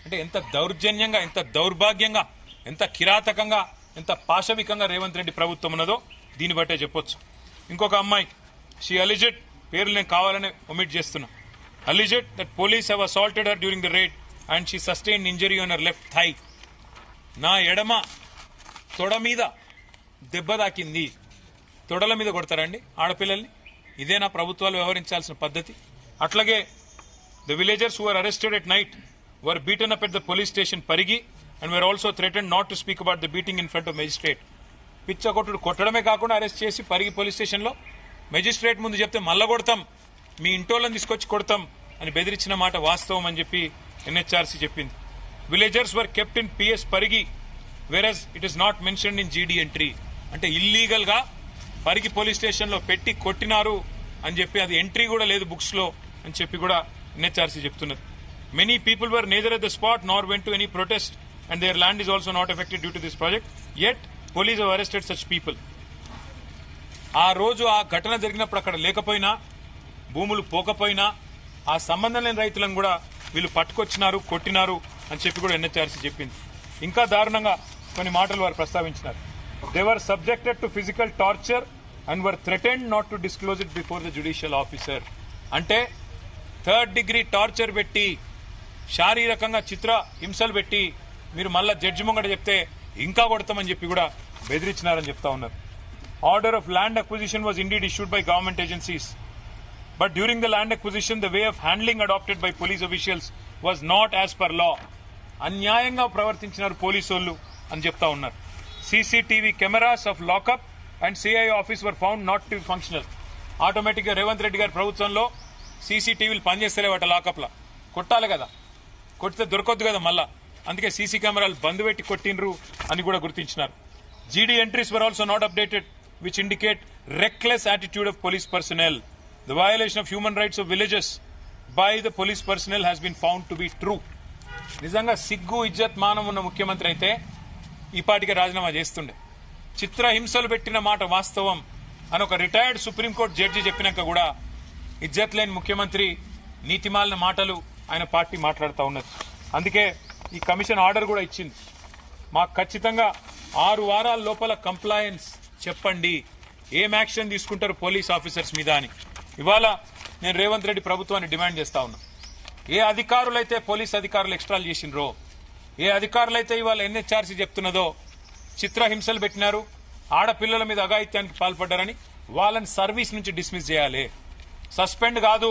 అంటే ఎంత దౌర్జన్యంగా, ఎంత దౌర్భాగ్యంగా, ఎంత కిరాతకంగా, ఎంత పాశవికంగా రేవంత్ రెడ్డి ప్రభుత్వం ఉన్నదో దీన్ని బట్టే చెప్పొచ్చు. ఇంకొక అమ్మాయి, షీ అలిజెడ్, పేర్లు నేను కావాలని ఒమిట్ చేస్తున్నా, alleged that police have assaulted her during the raid and she sustained injury on her left thigh. నా ఎడమ తొడ మీద దెబ్బ తాకింది. తొడల మీద కొడతారండి ఆడపిల్లల్ని? ఇదేనా ప్రభుత్వాలు వ్యవహరించాల్సిన పద్ధతి? అట్లాగే the villagers who are arrested at night were beaten up at the police station Parigi and were also threatened not to speak about the beating in front of magistrate. పిచ్చ కొట్టుడు కొట్టడమే కాకుండా అరెస్ట్ చేసి పరిగి పోలీస్ స్టేషన్లో magistrate ముందు చెప్తే మళ్ళా కొడతాం, మీ ఇంటోళ్ళని తీసుకొచ్చి కొడతాం అని బెదిరించిన మాట వాస్తవం అని చెప్పి ఎన్హెచ్ఆర్సీ చెప్పింది. Villagers were kept in PS Pargi whereas it is not mentioned in GD entry. అంటే ఇల్లీగల్ గా పరిగి పోలీస్ స్టేషన్లో పెట్టి కొట్టినారు అని చెప్పి అది ఎంట్రీ కూడా లేదు బుక్స్ లో అని చెప్పి కూడా ఎన్హెచ్ఆర్సీ చెప్తున్నది. Many people were neither at the spot nor went to any protest and their land is also not affected due to this project. Yet, police have arrested such people. ఆ రోజు ఆ ఘటన జరిగినప్పుడు అక్కడ లేకపోయినా, భూములు పోకపోయినా, ఆ సంబంధం లేని రైతులను కూడా వీళ్ళు పట్టుకొచ్చినారు, కొట్టినారు అని చెప్పి కూడా ఎన్హెచ్ఆర్సీ చెప్పింది. ఇంకా దారుణంగా కొన్ని మాటలు వారు ప్రస్తావించినారు. They were subjected to physical torture and were threatened not to disclose it before the judicial officer. అంటే 3rd degree టార్చర్ పెట్టి, శారీరకంగా చిత్ర హింసలు పెట్టి మీరు మళ్ళా జడ్జి ముంగట చెప్తే ఇంకా కొడతామని చెప్పి కూడా బెదిరించినారని చెప్తా ఉన్నారు. Order of land acquisition was indeed issued by government agencies but during the land acquisition the way of handling adopted by police officials was not as per law. అన్యాయంగా ప్రవర్తించినారు పోలీసు వాళ్ళు అని చెప్తా ఉన్నారు. CCTV cameras of lockup and CI office were found not to functional. Automatic గా రేవంత్ రెడ్డి గారి ప్రభుత్వంలో సీసీటీవీలు పనిచేస్తలేవట లాకప్లా. కొట్టాలి కదా, కొట్టితే దొరకొద్దు కదా మళ్ళా, అందుకే సీసీ కెమెరాలు బంద్ పెట్టి కొట్టిండ్రు అని కూడా గుర్తించినారు. GD entries were also not updated which indicate reckless attitude of police personnel. The violation of human rights of villages by the police personnel has been found to be true. నిజంగా సిగ్గు ఇజ్జత్ మానం ఉన్న ముఖ్యమంత్రి అయితే ఈ పాటికి రాజీనామా చేస్తుండే. చిత్రహింసలు పెట్టిన మాట వాస్తవం అని ఒక రిటైర్డ్ సుప్రీంకోర్టు జడ్జి చెప్పినాక కూడా ఇజ్జత్ లేని ముఖ్యమంత్రి, నీతిమాలిన మాటలు ఆయన పార్టీ మాట్లాడుతూ ఉన్నది. అందుకే ఈ కమిషన్ ఆర్డర్ కూడా ఇచ్చింది, మాకు ఖచ్చితంగా 6 వారాల లోపల కంప్లయన్స్ చెప్పండి, ఏం యాక్షన్ తీసుకుంటారు పోలీస్ ఆఫీసర్స్ మీద అని. ఇవాళ నేను రేవంత్ రెడ్డి ప్రభుత్వాన్ని డిమాండ్ చేస్తా ఉన్నా. ఏ అధికారులైతే పోలీస్ అధికారులు ఎక్స్ట్రాల్ చేసినరో, ఏ అధికారులైతే ఇవాళ ఎన్హెచ్ఆర్సీ చెప్తున్నదో చిత్రహింసలు పెట్టినారు, ఆడపిల్లల మీద అఘాయిత్యానికి పాల్పడ్డారని వాళ్ళని సర్వీస్ నుంచి డిస్మిస్ చేయాలి. సస్పెండ్ కాదు,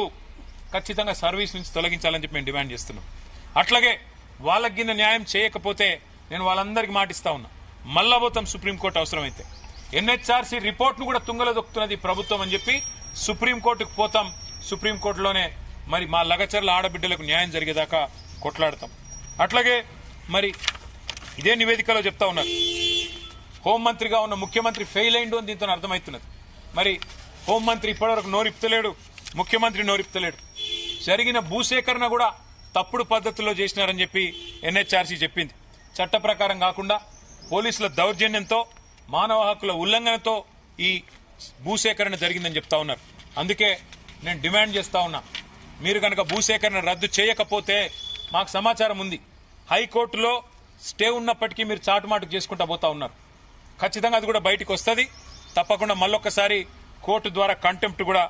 ఖచ్చితంగా సర్వీస్ నుంచి తొలగించాలని చెప్పి మేము డిమాండ్ చేస్తున్నాం. అట్లాగే వాళ్ళకి కింద న్యాయం చేయకపోతే నేను వాళ్ళందరికీ మాటిస్తా ఉన్నా, మళ్ళా పోతాం సుప్రీంకోర్టు అవసరమైతే. ఎన్హెచ్ఆర్సీ రిపోర్ట్ ను కూడా తుంగలో దొక్కుతున్నది ప్రభుత్వం అని చెప్పి సుప్రీంకోర్టుకు పోతాం. సుప్రీంకోర్టులోనే మరి మా లగచర్ల ఆడబిడ్డలకు న్యాయం జరిగేదాకా కొట్లాడతాం. అట్లాగే మరి ఇదే నివేదికలో చెప్తా ఉన్నారు, హోంమంత్రిగా ఉన్న ముఖ్యమంత్రి ఫెయిల్ అయిండు అని దీంతో అర్థమవుతున్నది. మరి హోంమంత్రి ఇప్పటివరకు నోరిప్తలేడు, ముఖ్యమంత్రి నోరిప్తలేడు. జరిగిన భూసేకరణ కూడా తప్పుడు పద్ధతుల్లో చేసినారని చెప్పి ఎన్హెచ్ఆర్సీ చెప్పింది. చట్ట ప్రకారం కాకుండా పోలీసుల దౌర్జన్యంతో, మానవ హక్కుల ఉల్లంఘనతో ఈ భూసేకరణ జరిగిందని చెప్తా ఉన్నారు. అందుకే నేను డిమాండ్ చేస్తా ఉన్నా, మీరు కనుక భూసేకరణ రద్దు చేయకపోతే, మాకు సమాచారం ఉంది హైకోర్టులో స్టే ఉన్నప్పటికీ మీరు చాటుమాటుకు చేసుకుంటా పోతా ఉన్నారు, ఖచ్చితంగా అది కూడా బయటకు వస్తుంది. తప్పకుండా మళ్ళొక్కసారి కోర్టు ద్వారా కంటెంప్ట్ కూడా